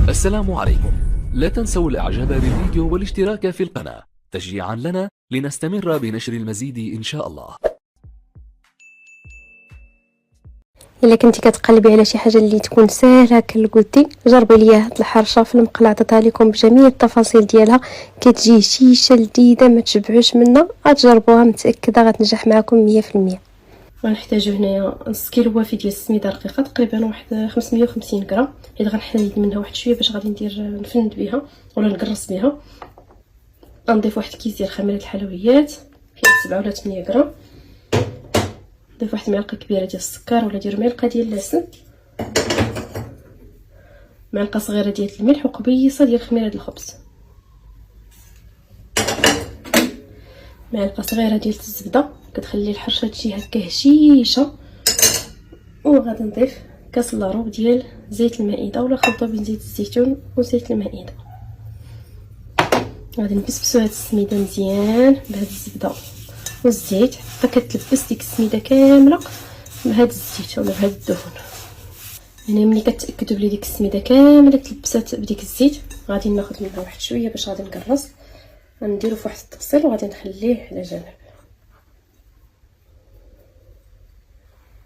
السلام عليكم. لا تنسوا الاعجاب بالفيديو والاشتراك في القناة تشجيعا لنا لنستمر بنشر المزيد ان شاء الله. الا كنتي كتقلبي على شي حاجه اللي تكون ساهله كالكوتي، جربي ليا هاد الحرشه في المقله، عطيتها لكم بجميع التفاصيل ديالها، كتجي هشيشه لذيذه ما تشبعوش منها. غتجربوها متاكده غتنجح معكم 100%. غنحتاجو هنايا نص كيلو وافي ديال السميده رقيقه، تقريبا واحد 550 غرام، حيت غنحيد منها واحد شويه باش غادي ندير نفند بها ولا نقرص بها. غنضيف واحد كيس ديال خميره الحلويات فيها 7 ولا 8 غرام. نضيف واحد المعلقه كبيره ديال السكر ولا ديروا معلقه ديال العسل، معلقه صغيره ديال الملح وقبيصه ديال خميره الخبز، معلقه صغيره ديال الزبده كتخلي الحرشه تجي هكا هشيشه. وغادي نضيف كاس لاروب ديال زيت المائده ولا خلطه بين زيت الزيتون وزيت المائده. غادي نبسبسو هاد السميده مزيان بهاد الزبده والزيت حتى كتلبس ديك السميده كامله بهاد الزيت ولا بهاد الدهون. يعني ملي كتاكدوا بلي ديك السميده كامله تلبسات بديك الزيت، غادي ناخذ منها واحد شويه باش غادي نقرص. غنديرو في واحد الطبسيل وغادي نخليه على جنب.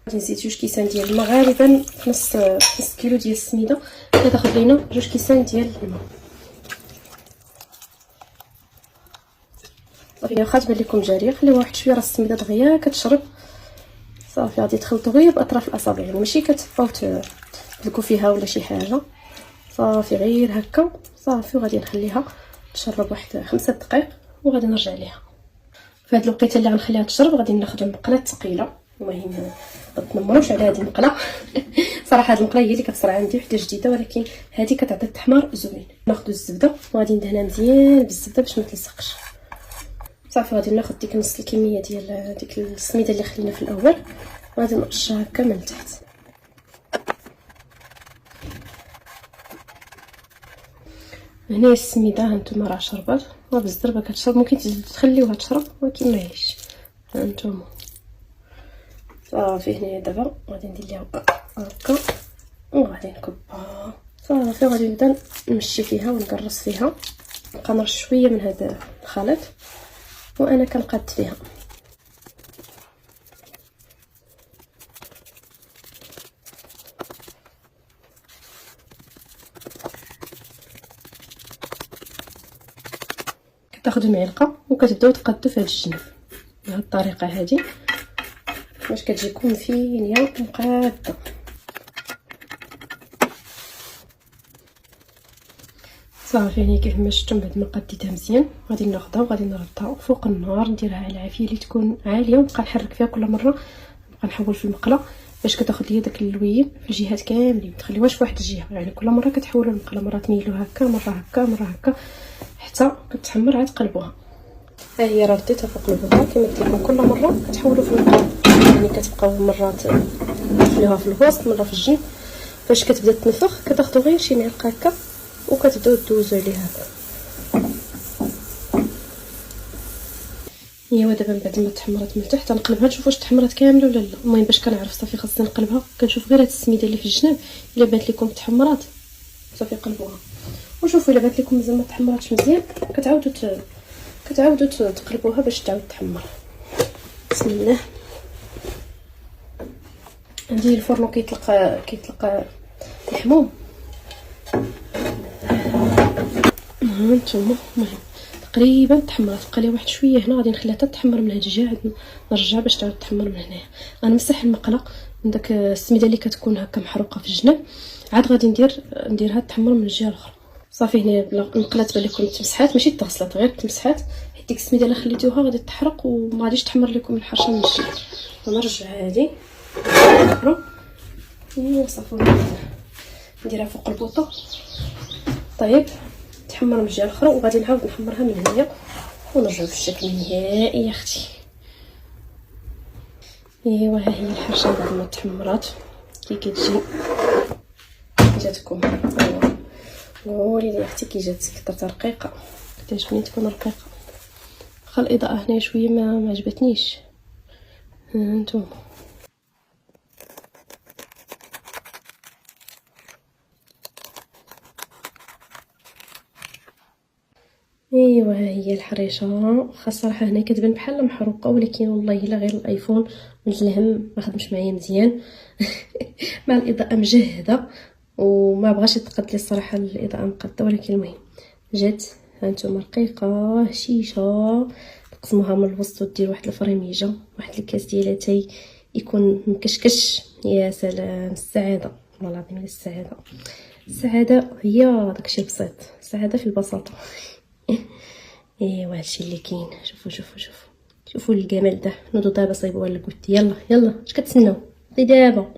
غادي نزيد 2 كيسان ديال الماء، غالبا في نص كيلو ديال السميده كتاخذ لينا 2 كيسان ديال الماء. صافي واخا تبان لكم جاريه خليوها واحد شويه، راه السميده دغيا كتشرب. صافي غادي تخلطوا غير باطراف الاصابع، يعني ماشي كتبقاو تدلكوا فيها ولا شي حاجه. صافي غير هكا صافي. وغادي نخليها تشرب واحد 5 دقائق وغادي نرجع ليها. في هاد الوقيته اللي غنخليها تشرب غادي ناخذ مقله ثقيله. المهم ما تنمروش على هذه المقله صراحه هذه المقله هي اللي كتصرى عندي وحده جديده، ولكن هذه كتعطي التحمار زوين. ناخذ الزبده وغادي ندهنها مزيان بالزبده باش ما تلصقش. صافي غادي ناخذ ديك نص الكميه ديال ديك السميده اللي خلينا في الاول وغادي نقشرها هكا من تحت. هنا السميده هانتوما راه شربات، راه بالزربه كتشرب، ممكن تخليوها تشرب ولكن ماهيش. هانتوما صافي. هنايا دابا غادي ندير ليها هكا وغادي نكبها. صافي غادي نبدا نمشي فيها ونقرص فيها. نبقى نرش شويه من هذا الخليط وانا كنقاد فيها. كتاخذوا معلقه وكتبداو تقادوا في هذا الجنب بهذه الطريقه هذه باش كتجيكم مفينيه ومقاده. صافي هنا كيف ما شفتوا بعد ما قديتها مزيان غادي ناخذها وغادي نردها فوق النار، نديرها على عافيه اللي تكون عاليه، ونبقى نحرك فيها كل مره، نبقى نحول في المقله باش كتاخذ ليا داك اللوين في الجهات كاملين، ما تخليوهاش في واحد الجهه. يعني كل مره كتحولوا المقله، مره تميلوها هكا مره هكا مره هكا حتى كتحمر عاد تقلبوها. ها هي رديتها فوق البوطه كما قلت لكم، كل مره كتحولوا في المقله، يعني كتبقاو مرات تخليوها في الوسط مره في الجنب. فاش كتبدا تنفخ كتاخذوا غير شي معلقه هكا وكتبداو دوزو عليها. ايوا دابا من بعد ما تحمرات من تحت نقلبها نشوف واش تحمرات كامله ولا لا. المهم باش كنعرف صافي خاصني نقلبها، كنشوف غير هاد السميده اللي في الجناب الا بانت لكم تحمرات صافي قلبوها، وشوفوا الا بانت لكم مازال ما تحمراتش مزيان كتعاودوا تقلبوها باش تعاود تحمر. بسم الله. عندي الفرن كيطلق الحموم. هانتوما المهم تقريبا تحمرت، بقى لي واحد شويه هنا، غادي نخليها حتى تحمر من هاد الجهه عاد نرجع باش تعاود تحمر من هنايا. غنمسح المقله من داك السميده اللي كتكون هكا محروقه في الجناب، عاد غادي نديرها تحمر من الجهه الاخرى. صافي هنا المقله تبان لكم تمسحات ماشي تغسلات، غير تمسحات، حيت ديك السميده اللي خليتوها غادي تحرق وما غاديش تحمر لكم الحرشه من الجهه. غنرجع هذه الاخرى صافي نديرها فوق البوطه. طيب تحمر من الجهه الاخرى وغادي نعاود نحمرها من هنايا ونرجعوا في الشكل النهائي يا اختي. ايوا ها هي الحرشه بعد ما تحمرات كي كتجي جاتكم. قولي لي اختي كي جاتك، درتها رقيقه، كتعجبني تكون رقيقه. واخا الاضاءه هنايا شويه ما عجبتنيش. هانتوما ايوا ها هي الحريشه. واخا الصراحه هنا كتبان بحال محروقه، ولكن والله الا غير الايفون من الهم ما خدمش معايا مزيان. مع الاضاءه مجهده وما بغاش يتقد لي الصراحه الاضاءه مقاده، ولكن المهم جات. هانتوما رقيقه هشيشه، تقسموها من الوسط ودير واحد الفريميجه، واحد الكاس ديال اتاي يكون مكشكش. يا سلام السعاده، والله العظيم السعاده. السعاده هي داكشي البسيط، السعاده في البساطه. ايوا هادشي اللي كاين. شوفوا شوفوا شوفوا شوفوا الجمال ده. نوضو دابا صايبوها للكوتي. يلا يلا اش كتسناو؟ دابا